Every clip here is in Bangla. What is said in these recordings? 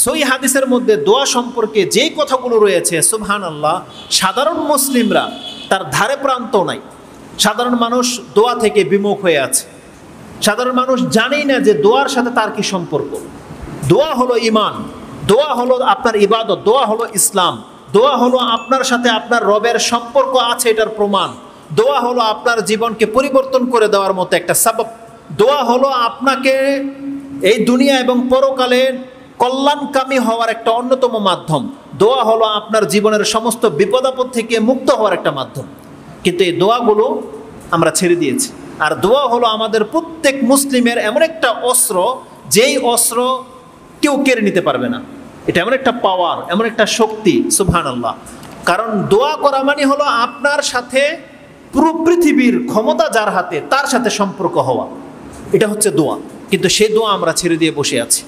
সহিহ হাদিসের মধ্যে দোয়া সম্পর্কে যেই কথাগুলো রয়েছে সুবহানাল্লাহ, সাধারণ মুসলিমরা তার ধারে প্রান্ত নাই। সাধারণ মানুষ দোয়া থেকে বিমুখ হয়ে আছে। সাধারণ মানুষ জানেই না যে দোয়ার সাথে তার কি সম্পর্ক। দোয়া হলো ঈমান, দোয়া হলো আপনার ইবাদত, দোয়া হলো ইসলাম, দোয়া হলো আপনার সাথে আপনার রবের সম্পর্ক আছে এটার প্রমাণ। দোয়া হলো আপনার জীবনকে পরিবর্তন করে দেওয়ার মতো একটা সাবাব। দোয়া হলো আপনাকে এই দুনিয়া এবং পরকালে কল্যাণকামী হওয়ার একটা অন্যতম মাধ্যম। দোয়া হলো আপনার জীবনের সমস্ত বিপদ আপদ থেকে মুক্ত হওয়ার একটা মাধ্যম। কিন্তু এই দোয়াগুলো আমরা ছেড়ে দিয়েছি। আর দোয়া হলো আমাদের প্রত্যেক মুসলিমের এমন একটা অস্ত্র, যেই অস্ত্র কেউ কেড়ে নিতে পারবে না। এটা এমন একটা পাওয়ার, এমন একটা শক্তি, সুবহানাল্লাহ। কারণ দোয়া করা মানে হলো আপনার সাথে পুরো পৃথিবীর ক্ষমতা যার হাতে, তার সাথে সম্পর্ক হওয়া। এটা হচ্ছে দোয়া। কিন্তু সেই দোয়া আমরা ছেড়ে দিয়ে বসে আছি।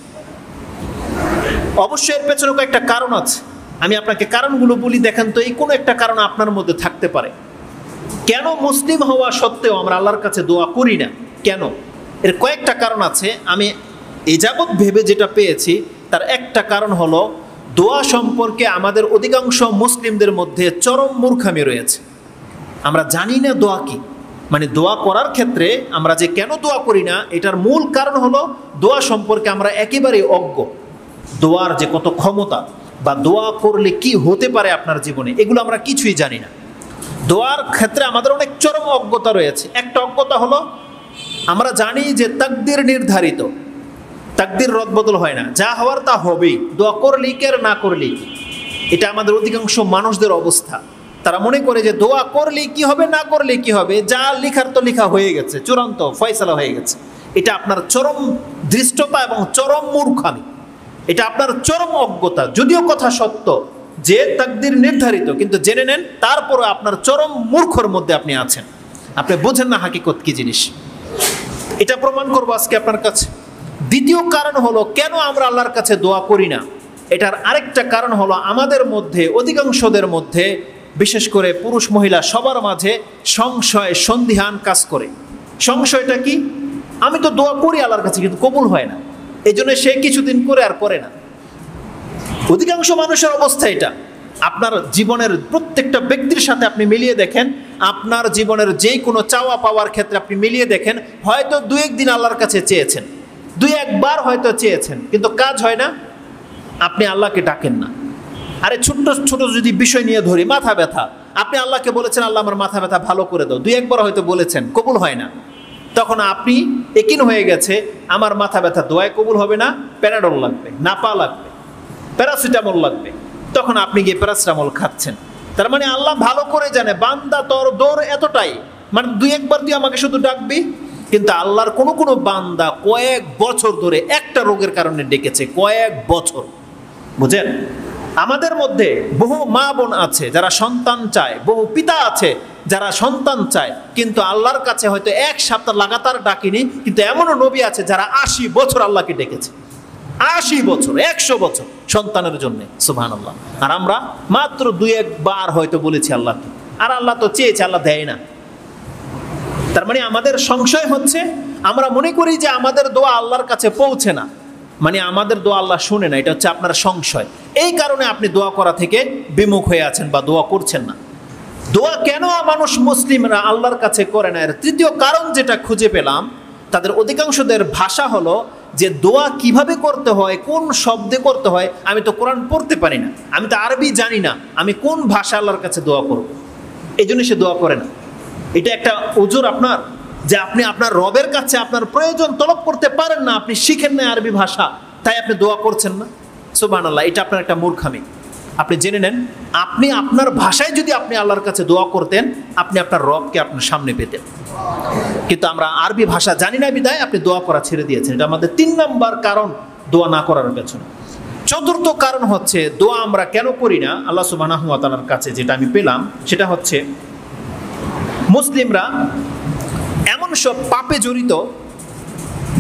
অবশ্যই এর পেছনে একটা কারণ আছে। আমি আপনাকে কারণগুলো বলি, দেখেন তো এই কোনো একটা কারণ আপনার মধ্যে থাকতে পারে। কেন মুসলিম হওয়া সত্ত্বেও আমরা আল্লাহর কাছে দোয়া করি না? কেন? এর কয়েকটা কারণ আছে। আমি এ যাবৎ ভেবে যেটা পেয়েছি তার একটা কারণ হলো, দোয়া সম্পর্কে আমাদের অধিকাংশ মুসলিমদের মধ্যে চরম মূর্খামি রয়েছে। আমরা জানি না দোয়া কি। মানে দোয়া করার ক্ষেত্রে আমরা যে কেন দোয়া করি না, এটার মূল কারণ হলো দোয়া সম্পর্কে আমরা একেবারেই অজ্ঞ। দোয়ার যে কত ক্ষমতা বা দোয়া করলে কি হতে পারে আপনার জীবনে, এগুলো আমরা কিছুই জানি না। দোয়ার ক্ষেত্রে আমাদের অনেক চরম অজ্ঞতা রয়েছে। একটা অজ্ঞতা হলো, আমরা জানি যে তাকদীর নির্ধারিত, তাকদীর রদবদল হয় না, যা হওয়ার তা হবেই। দোয়া করলেই কি আর না করলেই কি, এটা আমাদের অধিকাংশ মানুষদের অবস্থা। তারা মনে করে যে দোয়া করলেই কি হবে, না করলেই কি হবে, যা লিখার তো লিখা হয়ে গেছে, চূড়ান্ত ফয়সালা হয়ে গেছে। এটা আপনার চরম দৃষ্টতা এবং চরম মূর্খামি। এটা আপনার চরম অজ্ঞতা। যদিও কথা সত্য যে তাকদীর নির্ধারিত, কিন্তু জেনে নেন তারপরে আপনার চরম মূর্খর মধ্যে আপনি আছেন। আপনি বোঝেন না হাকিকত কি জিনিস। এটা প্রমাণ করবো আজকে আপনার কাছে। দ্বিতীয় কারণ হলো কেন আমরা আল্লাহর কাছে দোয়া করি না। এটার আরেকটা কারণ হলো, আমাদের মধ্যে অধিকাংশদের মধ্যে, বিশেষ করে পুরুষ মহিলা সবার মাঝে সংশয় সন্দিহান কাজ করে। সংশয়টা কি? আমি তো দোয়া করি আল্লাহর কাছে, কিন্তু কবুল হয় না। এই জন্য সে কিছুদিন করে আর করে না। অধিকাংশ মানুষের অবস্থা এটা। আপনার জীবনের প্রত্যেকটা ব্যক্তির সাথে আপনি মিলিয়ে দেখেন, আপনার জীবনের যেই কোনো চাওয়া পাওয়ার ক্ষেত্রে আপনি মিলিয়ে দেখেন, হয়তো দু একদিন আল্লাহর কাছে চেয়েছেন, দুই একবার হয়তো চেয়েছেন, কিন্তু কাজ হয় না। আপনি আল্লাহকে ডাকেন না। আরে ছোট্ট ছোট যদি বিষয় নিয়ে ধরি, মাথা ব্যথা, আপনি আল্লাহকে বলেছেন আল্লাহ আমার মাথা ব্যথা ভালো করে দাও, দুই একবার হয়তো বলেছেন, কবুল হয় না। তখন আপনি একিন হয়ে গেছে আমার মাথা ব্যথা দোয়ায় কবুল হবে না, প্যারাডল লাগবে, নাপা লাগবে, প্যারাসিটামল লাগবে। তখন আপনি গিয়ে প্যারাসিটামল খাচ্ছেন। তার মানে আল্লাহ ভালো করে জানে বান্দা তোর দৌড় এতটাই, মানে দুই একবার তুই আমাকে শুধু ডাকবি। কিন্তু আল্লাহর কোনো কোনো বান্দা কয়েক বছর ধরে একটা রোগের কারণে ডেকেছে, কয়েক বছর। বুঝেন? আমাদের মধ্যে বহু মা বোন আছে যারা সন্তান চায়, বহু পিতা আছে যারা সন্তান চায়, কিন্তু আল্লাহর কাছে হয়তো এক সপ্তাহ লাগাতার ডাকিনি। কিন্তু এমনও নবী আছে যারা 80 বছর আল্লাহকে ডেকেছে, 80 বছর, 100 বছর সন্তানের জন্য। সুবহানাল্লাহ। আর আমরা মাত্র দুই একবার হয়তো বলেছি আল্লাহকে, আর আল্লাহ তো চেয়েছে, আল্লাহ দেয় না। তার মানে আমাদের সংশয় হচ্ছে, আমরা মনে করি যে আমাদের দোয়া আল্লাহর কাছে পৌঁছে না, মানে আমাদের দোয়া আল্লাহ শুনে না। এটা হচ্ছে আপনার সংশয়। এই কারণে আপনি দোয়া করা থেকে বিমুখ হয়ে আছেন বা দোয়া করছেন না। দোয়া কেন মানুষ মুসলিমরা আল্লাহর কাছে করে না, এর তৃতীয় কারণ যেটা খুঁজে পেলাম, তাদের অধিকাংশদের ভাষা হলো যে দোয়া কিভাবে করতে হয়, কোন শব্দে করতে হয়। আমি তো কোরআন পড়তে পারি না, আমি তো আরবি জানি না, আমি কোন ভাষা আল্লাহর কাছে দোয়া করব। এই জন্য সে দোয়া করে না। এটা একটা ওজোর আপনার, যে আপনি আপনার রবের কাছে আপনার প্রয়োজন তলব করতে পারেন না, আপনি শিখেন না আরবি ভাষা, তাই আপনি দোয়া করছেন না। সুবহানাল্লাহ। এটা আপনার একটা মূর্খামি। আপনি জেনে নেন, আপনি আপনার ভাষায় যদি আপনি আল্লাহর কাছে দোয়া করতেন, আপনি আপনার রবকে আপনার সামনে পেতেন। কিন্তু আমরা আরবি ভাষা জানি না বিধায় আপনি দোয়া করা ছেড়ে দিয়েছেন। এটা আমাদের 3 নম্বর কারণ দোয়া না করার পেছনে। চতুর্থ কারণ হচ্ছে দোয়া আমরা কেন করি না আল্লাহ সুবহানাহু ওয়া তাআলার কাছে, যেটা আমি পেলাম সেটা হচ্ছে মুসলিমরা এমন সব পাপে জড়িত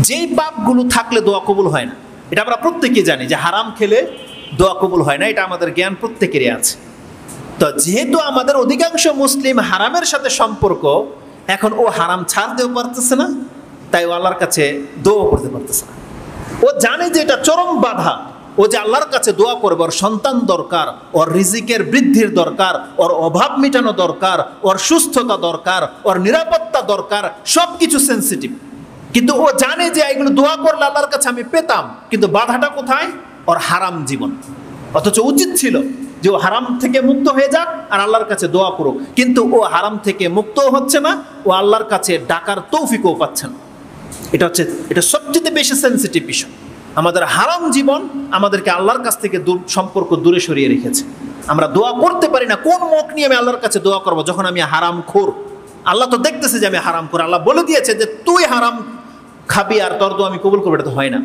যেই পাপগুলো থাকলে দোয়া কবুল হয় না। এটা আমরা প্রত্যেকেই জানি যে হারাম খেলে দোয়া কবুল হয় না, এটা আমাদের জ্ঞান প্রত্যেকেরই আছে। তো যেহেতু আমাদের অধিকাংশ মুসলিম হারামের সাথে সম্পর্ক, এখন ও হারাম ছাড়তেও পারতেছে না, তাই ও আল্লাহর কাছে দোয়া করতে পারতেছে না। ও জানে যে এটা চরম বাধা, ও যে আল্লাহর কাছে দোয়া করবে, ওর সন্তান দরকার, ওর রিজিকের বৃদ্ধির দরকার, ওর অভাব মেটানো দরকার, ওর সুস্থতা দরকার, ওর নিরাপত্তা দরকার, সব কিছু সেন্সিটিভ। কিন্তু ও জানে যে এগুলো দোয়া করলে আল্লাহর কাছে আমি পেতাম, কিন্তু বাধাটা কোথায়? ওর হারাম জীবন। অথচ উচিত ছিল যে ও হারাম থেকে মুক্ত হয়ে যাক আর আল্লাহর কাছে দোয়া করুক, কিন্তু ও হারাম থেকে মুক্তও হচ্ছে না, ও আল্লাহর কাছে ডাকার তৌফিকও পাচ্ছে না। এটা সবচেয়ে বেশি সেন্সিটিভ বিষয়। আমাদের হারাম জীবন আমাদেরকে আল্লাহর কাছ থেকে সম্পর্ক দূরে সরিয়ে রেখেছে। আমরা দোয়া করতে পারি না। কোন মুখ নিয়ে আমি আল্লাহর কাছে দোয়া করবো যখন আমি হারাম খোর? আল্লাহ তো দেখতেছে যে আমি হারাম খোর। আল্লাহ বলে দিয়েছে যে তুই হারাম খাবি আর তোর দোয়া আমি কবুল করবো। এটা তো হয় না।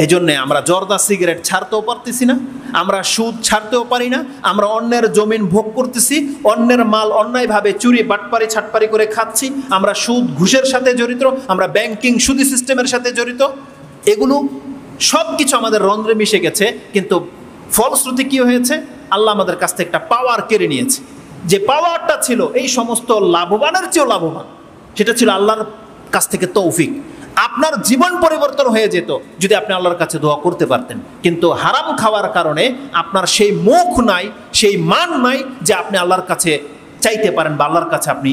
এই জন্যে আমরা জর্দা সিগারেট ছাড়তেও পারতেছি না, আমরা সুদ ছাড়তেও পারি না, আমরা অন্যের জমিন ভোগ করতেছি, অন্যের মাল অন্যায়ভাবে চুরি বাটপারি ছাটপারি করে খাচ্ছি, আমরা সুদ ঘুষের সাথে জড়িত, আমরা ব্যাংকিং সুদি সিস্টেমের সাথে জড়িত। এগুলো সব কিছু আমাদের রন্ধ্রে মিশে গেছে। কিন্তু ফলশ্রুতি কি হয়েছে? আল্লাহ আমাদের কাছ থেকে একটা পাওয়ার কেড়ে নিয়েছে। যে পাওয়ারটা ছিল এই সমস্ত লাভবানের চেয়েও লাভবান, সেটা ছিল আল্লাহর কাছ থেকে তৌফিক। আপনার জীবন পরিবর্তন হয়ে যেত যদি আপনি আল্লাহর কাছে দোয়া করতে পারতেন। কিন্তু হারাম খাওয়ার কারণে আপনার সেই মুখ নাই, সেই মান নাই যে আপনি আল্লাহর কাছে চাইতে পারেন বা আল্লাহর কাছে আপনি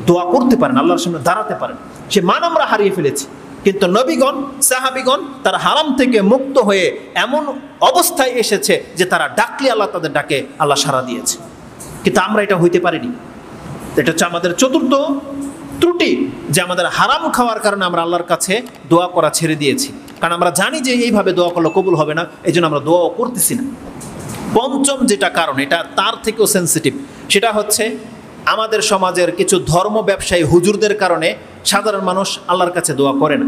দোয়া করতে পারেন, আল্লাহর সামনে দাঁড়াতে পারেন। সে মান আমরা হারিয়ে ফেলেছি। কিন্তু নবীগণ, সাহাবীগণ তারা হারাম থেকে মুক্ত হয়ে এমন অবস্থায় এসেছে যে তারা ডাকলে আল্লাহ তাদের ডাকে আল্লাহ সাড়া দিয়েছে। কিন্তু আমরা এটা হইতে পারিনি। এটা হচ্ছে আমাদের চতুর্থ ত্রুটি, যে আমাদের হারাম খাওয়ার কারণে আমরা আল্লাহর কাছে দোয়া করা ছেড়ে দিয়েছি। কারণ আমরা জানি যে এইভাবে দোয়া করলে কবুল হবে না, এই জন্য আমরা দোয়াও করতেছি না। পঞ্চম যেটা কারণ, এটা তার থেকেও সেন্সিটিভ, সেটা হচ্ছে আমাদের সমাজের কিছু ধর্ম ব্যবসায়ী হুজুরদের কারণে সাধারণ মানুষ আল্লাহর কাছে দোয়া করে না।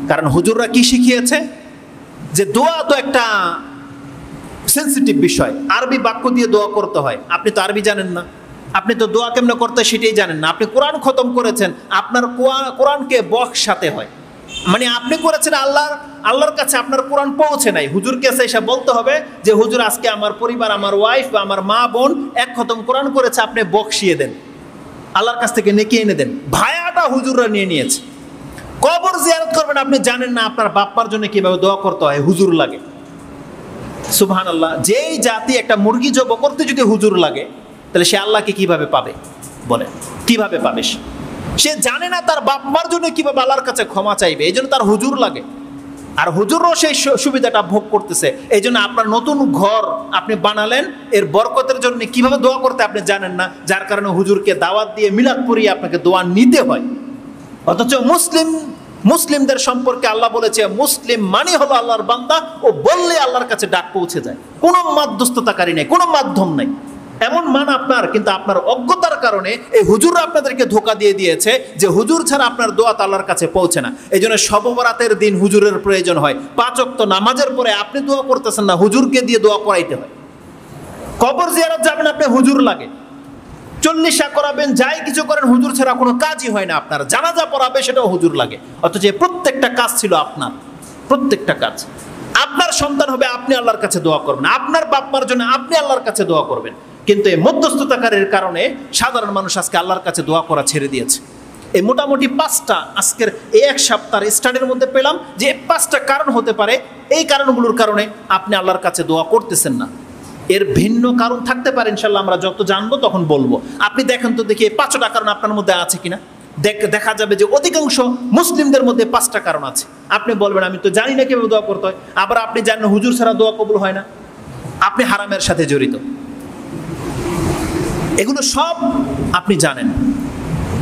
কারণ হুজুররা কি শিখিয়েছে? যে দোয়া তো একটা সেন্সিটিভ বিষয়, আরবি বাক্য দিয়ে দোয়া করতে হয়। আপনি তো আরবি জানেন না, আপনি তো দোয়া কেমনে করতে সেটাই জানেন না। আপনি কোরআন খতম করেছেন, আপনার কোরআনকে বক্সাতে হয়। মানে আপনি করেছেন আল্লাহর কাছে আপনার কোরআন পৌঁছে নাই, হুজুরকে এসে বলতে হবে যে হুজুর আজকে আমার পরিবার, আমার ওয়াইফ বা আমার মা বোন এক খতম কোরআন করেছে, আপনি বক্সিয়ে দেন, আল্লাহর কাছ থেকে নেকি এনে দেন। ভায়াটা হুজুররা নিয়ে নিয়েছে। কবর জিয়ারত করবেন, আপনি জানেন না আপনার বাপ্পার জন্য কিভাবে দোয়া করতে হয়, হুজুর লাগে। সুবহানাল্লাহ। যেই জাতি একটা মুরগি জব করতে যদি হুজুর লাগে, তাহলে সে আল্লাহকে কিভাবে পাবে? বলে কিভাবে পাবে? সে জানে না তার বাপমার জন্য কিভাবে আল্লাহর কাছে ক্ষমা চাইবে, এই জন্য তার হুজুর লাগে। আর হুজুরও সেই সুবিধাটা ভোগ করতেছে। এই জন্য আপনার নতুন ঘর আপনি বানালেন, এর বরকতের জন্য কিভাবে দোয়া করতে আপনি জানেন না, যার কারণে হুজুরকে দাওয়াত দিয়ে মিলাদ পড়িয়ে আপনাকে দোয়া নিতে হয়। অথচ মুসলিমদের সম্পর্কে আল্লাহ বলেছে মুসলিম মানে হলো আল্লাহর বান্দা, ও বললে আল্লাহর কাছে ডাক পৌঁছে যায়, কোনো মাধ্যস্থতাকারী নেই, কোনো মাধ্যম নেই। এমন মান আপনার, কিন্তু আপনার অজ্ঞতার কারণে এই হুজুররা আপনাদেরকে ধোঁকা দিয়ে দিয়েছে যে হুজুর ছাড়া আপনার দোয়া আল্লাহর কাছে পৌঁছে না। এই জন্য শবে বরাতের দিন হুজুরের প্রয়োজন হয়। 5 ওয়াক্ত নামাজের পরে আপনি দোয়া করতেছেন না, হুজুরকে দিয়ে দোয়া করাইতে হয়। কবর জিয়ারত যাবেন, আপনি হুজুর লাগে। 40 করাবেন, যাই কিছু করেন, হুজুর ছাড়া কোনো কাজই হয় না আপনার। জানাজা পড়াবে, সেটাও হুজুর লাগে। অথচ প্রত্যেকটা কাজ ছিল আপনার, প্রত্যেকটা কাজ। আপনার সন্তান হবে, আপনি আল্লাহর কাছে দোয়া করবেন। আপনার বাপ মার জন্য আপনি আল্লাহর কাছে দোয়া করবেন। কিন্তু এই মধ্যস্থতাকারের কারণে সাধারণ মানুষ আজকে আল্লাহর কাছে দোয়া করা ছেড়ে দিয়েছে। এই মোটামুটি 5টা আজকের এই এক সপ্তাহের স্টাডির মধ্যে পেলাম যে 5টা কারণ হতে পারে। এই কারণগুলোর কারণে আপনি আল্লাহর কাছে দোয়া করতেছেন না। এর ভিন্ন কারণ থাকতে পারে, ইনশাল্লাহ আমরা যত জানবো তখন বলবো। আপনি দেখেন তো দেখি এই 5টা কারণ আপনার মধ্যে আছে কিনা। দেখা যাবে যে অধিকাংশ মুসলিমদের মধ্যে 5টা কারণ আছে। আপনি বলবেন আমি তো জানি না কিভাবে দোয়া করতে হয়। আবার আপনি জানেন হুজুর ছাড়া দোয়া কবুল হয় না, আপনি হারামের সাথে জড়িত। এগুলো সব আপনি জানেন।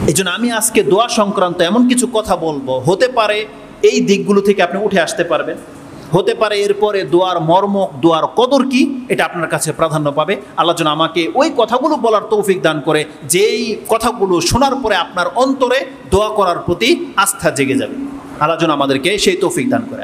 এই জন্য আমি আজকে দোয়া সংক্রান্ত এমন কিছু কথা বলবো, হতে পারে এই দিকগুলো থেকে আপনি উঠে আসতে পারবেন। হতে পারে এরপরে দোয়ার মর্ম, দোয়ার কদর কি, এটা আপনার কাছে প্রাধান্য পাবে। আল্লাহ যেন আমাকে ওই কথাগুলো বলার তৌফিক দান করে, যেই কথাগুলো শোনার পরে আপনার অন্তরে দোয়া করার প্রতি আস্থা জেগে যাবে। আল্লাহ যেন আমাদেরকে সেই তৌফিক দান করে।